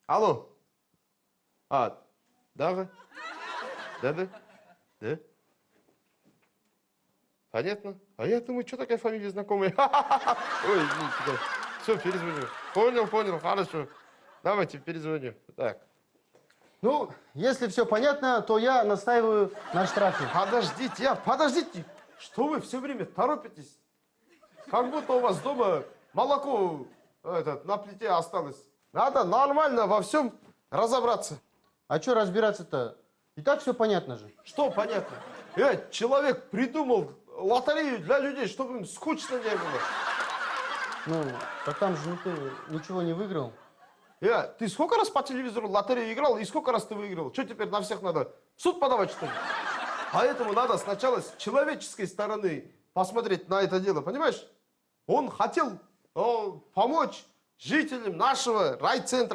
Алло. А, да. Да. Понятно. А я думаю, что такая фамилия знакомая? Ой, извините. Все, перезвоню. Понял, хорошо. Давайте, перезвоню. Так. Ну, если все понятно, то я настаиваю на штрафе. Подождите. Что вы все время торопитесь? Как будто у вас дома молоко на плите осталось. Надо нормально во всем разобраться. А что разбираться-то? И так все понятно же. Что понятно? Человек придумал лотерею для людей, чтобы им скучно не было. Ну, так там же никто ничего не выиграл. Ты сколько раз по телевизору лотерею играл и сколько раз ты выиграл? Что теперь на всех надо? В суд подавать, что ли? Поэтому надо сначала с человеческой стороны посмотреть на это дело, понимаешь? Он хотел помочь жителям нашего райцентра.